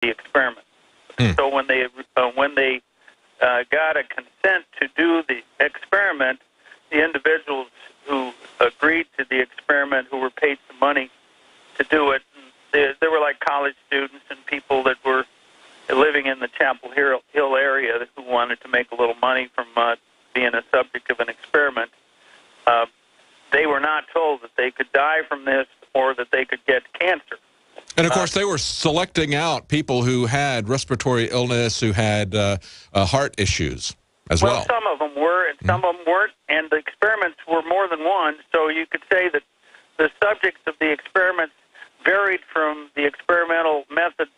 the experiment. So when they got a consent to do the experiment, the individuals who agreed to the experiment, who were paid some money to do it, they were like college students and people that were living in the Chapel Hill area who wanted to make a little money from being a subject of an experiment. They were not told that they could die from this or that they could get cancer. And, of course, they were selecting out people who had respiratory illness, who had heart issues as well. Well, some of them were, and some of them weren't, and the experiments were more than one, so you could say that the subjects of the experiments varied from the experimental methods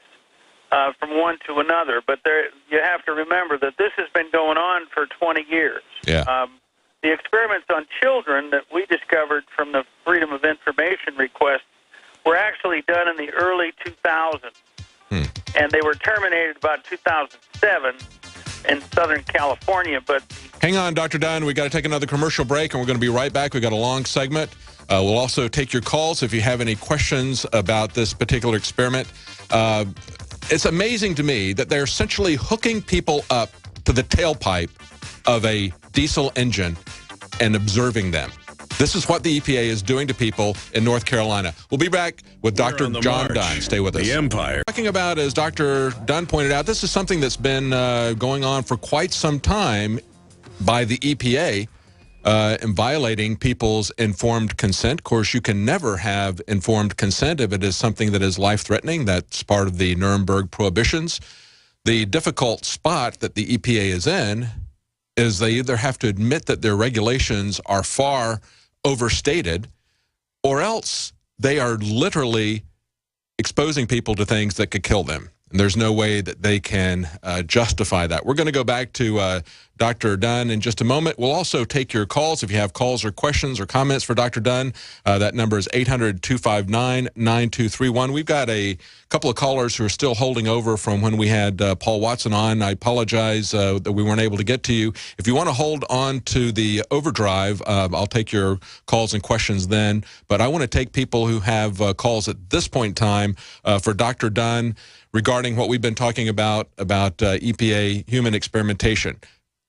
from one to another. But you have to remember that this has been going on for 20 years. Yeah. The experiments on children that we discovered from the Freedom of Information request were actually done in the early 2000s, and they were terminated about 2007 in Southern California. But hang on, Dr. Dunn. We've got to take another commercial break, and we're going to be right back. We've got a long segment. We'll also take your calls if you have any questions about this particular experiment. It's amazing to me that they're essentially hooking people up to the tailpipe of a diesel engine and observing them. This is what the EPA is doing to people in North Carolina. We'll be back with Dr. John Dunn. Stay with us. The Empire. Talking about, as Dr. Dunn pointed out, this is something that's been going on for quite some time by the EPA in violating people's informed consent. Of course, you can never have informed consent if it is something that is life-threatening. That's part of the Nuremberg prohibitions. The difficult spot that the EPA is in is they either have to admit that their regulations are far overstated, or else they are literally exposing people to things that could kill them. And there's no way that they can justify that. We're going to go back to Dr. Dunn in just a moment. We'll also take your calls. If you have calls or questions or comments for Dr. Dunn, that number is 800-259-9231. We've got a couple of callers who are still holding over from when we had Paul Watson on. I apologize that we weren't able to get to you. If you want to hold on to the overdrive, I'll take your calls and questions then. But I want to take people who have calls at this point in time for Dr. Dunn regarding what we've been talking about EPA human experimentation.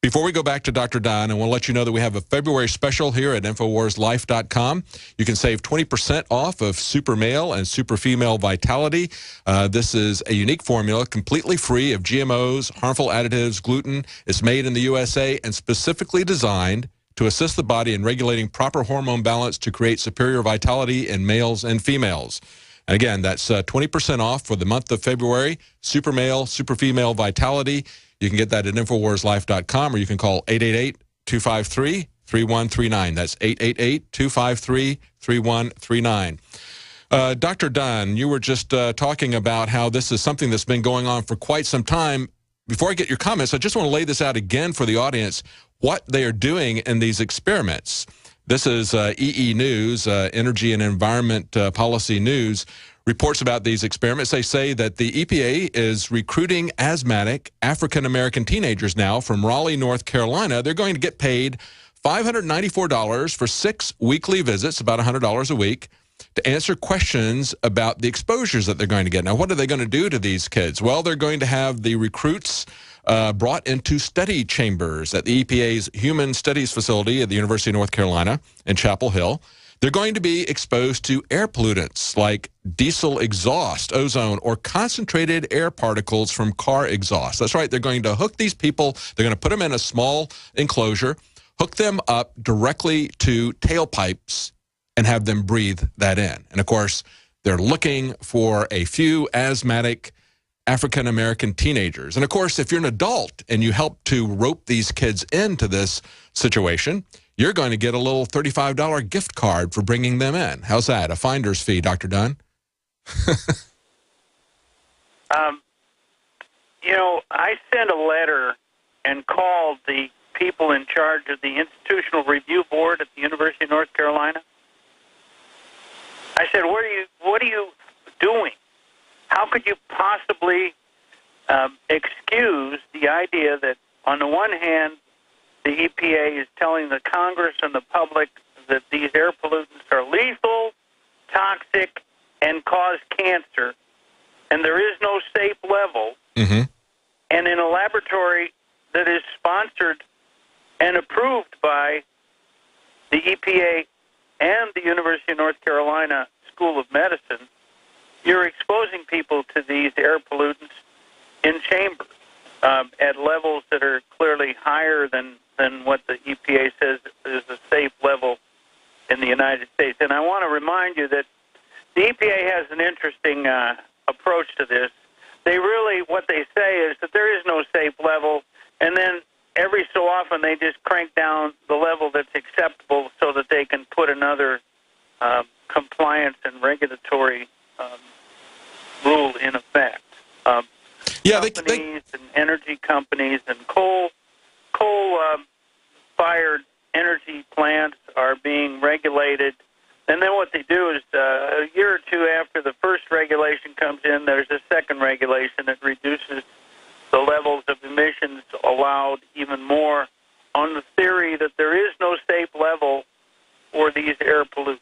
Before we go back to Dr. Dunn, I want to let you know that we have a February special here at InfoWarsLife.com. You can save 20% off of Super Male and Super Female Vitality. This is a unique formula, completely free of GMOs, harmful additives, gluten. It's made in the USA and specifically designed to assist the body in regulating proper hormone balance to create superior vitality in males and females. And again, that's 20% off for the month of February. Super Male, Super Female Vitality. You can get that at InfoWarsLife.com, or you can call 888-253-3139. That's 888-253-3139. Dr. Dunn, you were just talking about how this is something that's been going on for quite some time. Before I get your comments, I just want to lay this out again for the audience, what they are doing in these experiments. This is EE News, Energy and Environment Policy News, reports about these experiments. They say that the EPA is recruiting asthmatic African-American teenagers now from Raleigh, North Carolina. They're going to get paid $594 for 6 weekly visits, about $100 a week, to answer questions about the exposures that they're going to get. Now, what are they going to do to these kids? Well, they're going to have the recruits brought into study chambers at the EPA's Human Studies Facility at the University of North Carolina in Chapel Hill. They're going to be exposed to air pollutants like diesel exhaust, ozone, or concentrated air particles from car exhaust. That's right. They're going to hook these people. They're going to put them in a small enclosure, hook them up directly to tailpipes, and have them breathe that in. And, of course, they're looking for a few asthmatic African-American teenagers. And, of course, if you're an adult and you help to rope these kids into this situation, you're going to get a little $35 gift card for bringing them in. How's that? A finder's fee, Dr. Dunn? I sent a letter and called the people in charge of the Institutional Review Board at the University of North Carolina. I said, what are you doing? How could you possibly excuse the idea that, on the one hand, the EPA is telling the Congress and the public that these air pollutants are lethal, toxic, and cause cancer, and there is no safe level, and in a laboratory that is sponsored and approved by the EPA and the University of North Carolina School of Medicine, you're exposing people to these air pollutants in chambers at levels that are clearly higher than what the EPA says is a safe level in the United States. And I want to remind you that the EPA has an interesting approach to this. They really, what they say is that there is no safe level, and then every so often they just crank down the level that's acceptable so that they can put another compliance and regulatory rule in effect. Companies and energy companies and coal-fired energy plants are being regulated. And then what they do is a year or two after the first regulation comes in, there's a second regulation that reduces the levels of emissions allowed even more on the theory that there is no safe level for these air pollutants.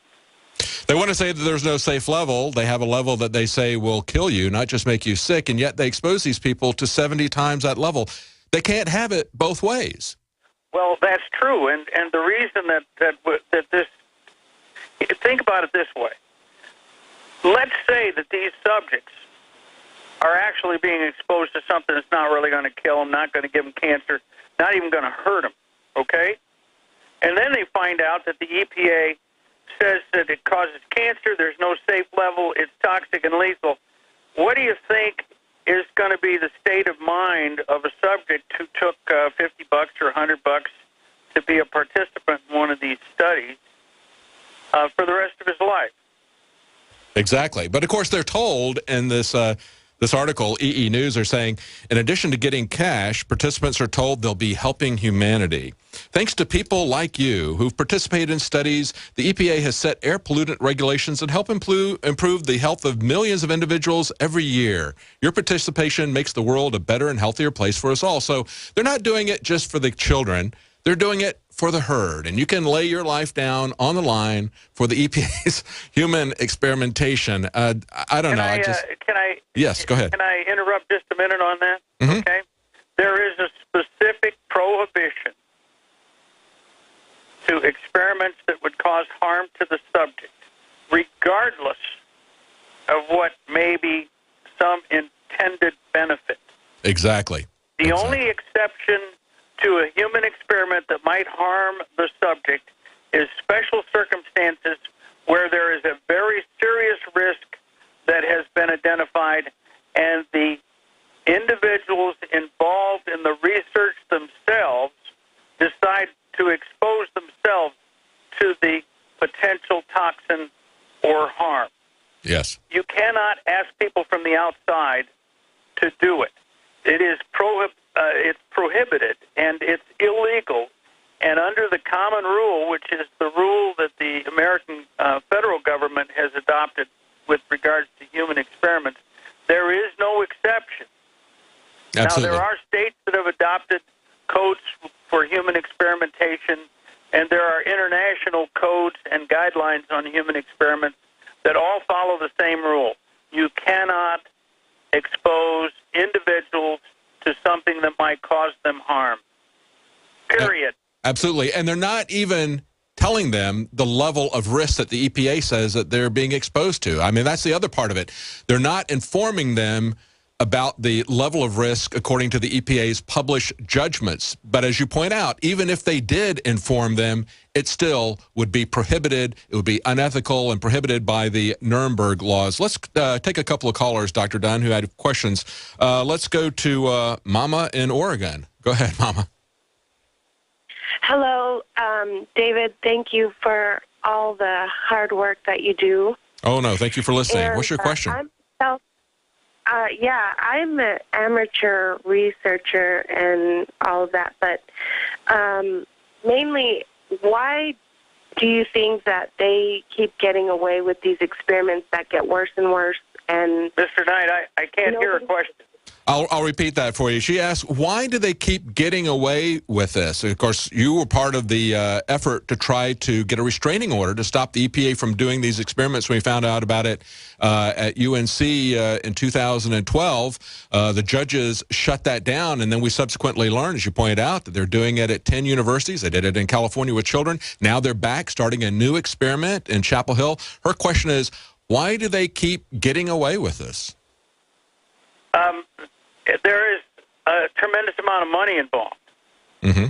They want to say that there's no safe level. They have a level that they say will kill you, not just make you sick, and yet they expose these people to 70 times that level. They can't have it both ways. Well, that's true, and the reason that this, think about it this way. Let's say that these subjects are actually being exposed to something that's not really going to kill them, not going to give them cancer, not even going to hurt them, okay? And then they find out that the EPA says that it causes cancer, there's no safe level, it's toxic and lethal. What do you think is going to be the state of mind of a subject who took $50 or $100 to be a participant in one of these studies for the rest of his life? Exactly. But, of course, they're told in this this article, EE News, are saying, in addition to getting cash, participants are told they'll be helping humanity. Thanks to people like you who've participated in studies, the EPA has set air pollutant regulations that help improve the health of millions of individuals every year. Your participation makes the world a better and healthier place for us all. So they're not doing it just for the children. They're doing it for the herd, and you can lay your life down on the line for the EPA's human experimentation. I don't know. Yes, go ahead. Can I interrupt just a minute on that? Okay. There is a specific prohibition to experiments that would cause harm to the subject, regardless of what may be some intended benefit. Exactly. The only exception to a human experiment that might harm the subject is special circumstances where there is a very serious risk that has been identified, and the individuals involved in the research themselves decide to expose themselves to the potential toxin or harm. Yes. You cannot ask people from the outside to do it. It is it's prohibited, and it's illegal. And under the common rule, which is the rule that the American federal government has adopted with regards to human experiments, there is no exception. Absolutely. Now, there are states that have adopted codes for human experimentation, and there are international codes and guidelines on human experiments that all follow the same rule. You cannot expose individuals to something that might cause them harm. Period. Absolutely. And they're not even telling them the level of risk that the EPA says that they're being exposed to. I mean, that's the other part of it. They're not informing them about the level of risk according to the EPA's published judgments. But as you point out, even if they did inform them, it still would be prohibited. It would be unethical and prohibited by the Nuremberg laws. Let's take a couple of callers, Dr. Dunn, who had questions. Let's go to Mama in Oregon. Go ahead, Mama. Hello, David. Thank you for all the hard work that you do. Oh, no. Thank you for listening. What's your question? I'm an amateur researcher and all of that, but mainly, why do you think that they keep getting away with these experiments that get worse and worse? And Mr. Knight, I can't hear a question. I'll repeat that for you. She asked, why do they keep getting away with this? Of course, you were part of the effort to try to get a restraining order to stop the EPA from doing these experiments. When we found out about it at UNC in 2012, the judges shut that down, and then we subsequently learned, as you pointed out, that they're doing it at 10 universities. They did it in California with children. Now they're back starting a new experiment in Chapel Hill. Her question is, why do they keep getting away with this? There is a tremendous amount of money involved. Mm-hmm.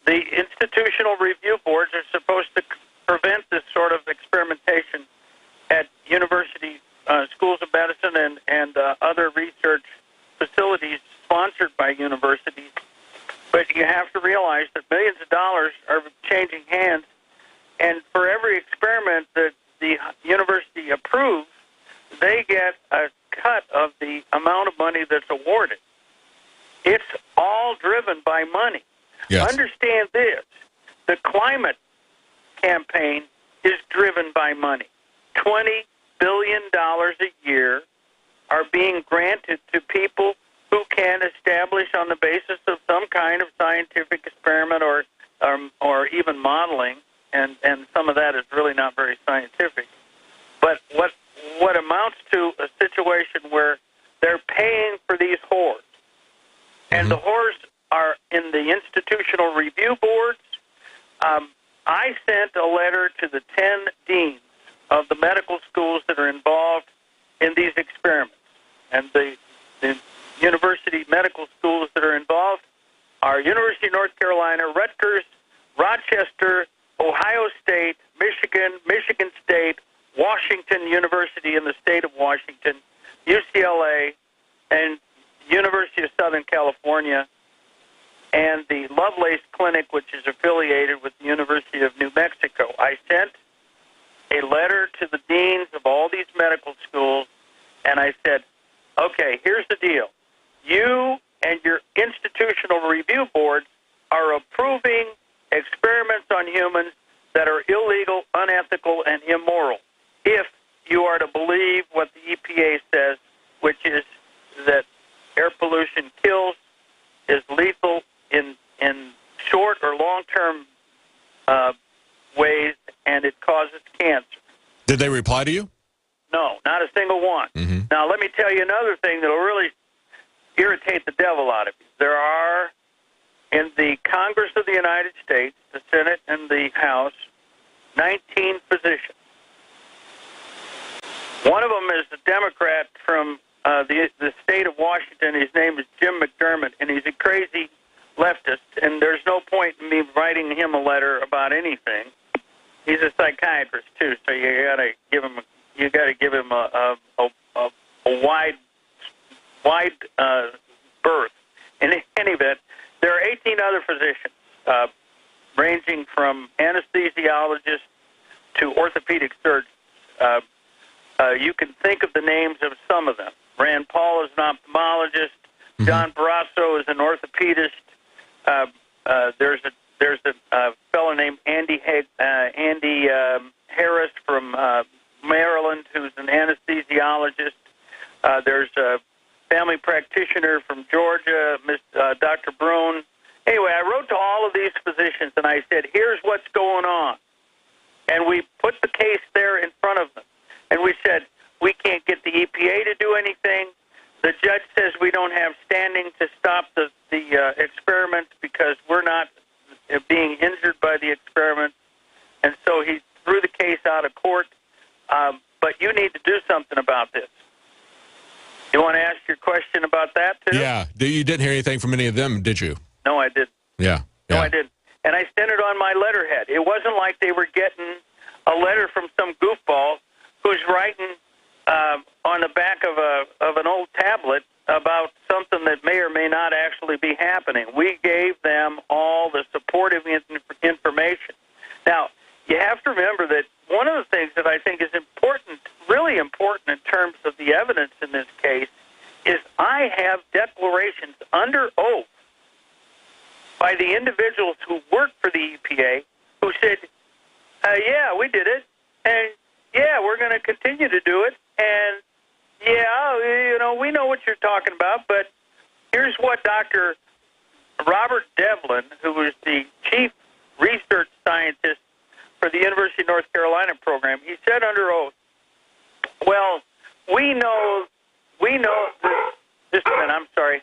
The institutional review boards are supposed to prevent this sort of experimentation at university schools of medicine and other research facilities sponsored by universities. But you have to realize that millions of dollars are changing hands, and for every experiment that the university approves, they get a cut of the amount of money that's awarded. It's all driven by money. Yes. Understand this. The climate campaign is driven by money. $20 billion a year are being granted to people who can establish on the basis of some kind of scientific experiment or even modeling, and some of that is really not very scientific. But what amounts to a situation where they're paying for these whores, and the whores are in the institutional review boards. I sent a letter to the 10 deans of the medical schools that are involved in these experiments. And the university medical schools that are involved are University of North Carolina, Rutgers, Rochester, Ohio State, Michigan, Michigan State, Washington University in the state of Washington, UCLA, and University of Southern California, and the Lovelace Clinic, which is affiliated with the University of New Mexico. I sent a letter to the deans of all these medical schools, and I said, okay, here's the deal. You and your institutional review boards are approving experiments on humans that are illegal, unethical, and immoral, if you are to believe what the EPA says, which is that air pollution kills, is lethal in short or long-term ways, and it causes cancer. Did they reply to you? No, not a single one. Mm-hmm. Now, let me tell you another thing that will really irritate the devil out of you. There are, in the Congress of the United States, the Senate and the House, 19 physicians. One of them is a Democrat from the state of Washington. His name is Jim McDermott, and he's a crazy leftist, and there's no point in me writing him a letter about anything. He's a psychiatrist too, so you got to give him a wide berth. In any event, there are 18 other physicians, ranging from anesthesiologists to orthopedic surgeons. You can think of the names of some of them. Rand Paul is an ophthalmologist. Mm-hmm. John Barrasso is an orthopedist. There's a fellow named Andy Harris from Maryland who's an anesthesiologist. There's a family practitioner from Georgia, Dr. Brune. Anyway, I wrote to all of these physicians and I said, here's what's going on. And we put the case there in front of them. And we said, we can't get the EPA to do anything. The judge says we don't have standing to stop the experiments because we're not being injured by the experiment. And so he threw the case out of court. But you need to do something about this. You want to ask your question about that, too? Yeah. You didn't hear anything from any of them, did you? No, I didn't. Yeah. No, I didn't. And I sent it on my letterhead. It wasn't like they were getting a letter from some goofball who's writing on the back of an old tablet about something that may or may not actually be happening. We gave them all the supportive information. Now, you have to remember that one of the things that I think is important, really important in terms of the evidence in this case, is I have declarations under oath by the individuals who work for the EPA who said, yeah, we did it, and yeah, we're going to continue to do it, and yeah, we know what you're talking about, but Here's what Dr. Robert Devlin, who was the chief research scientist for the University of North Carolina program, he said under oath, well, we know, just a minute, I'm sorry.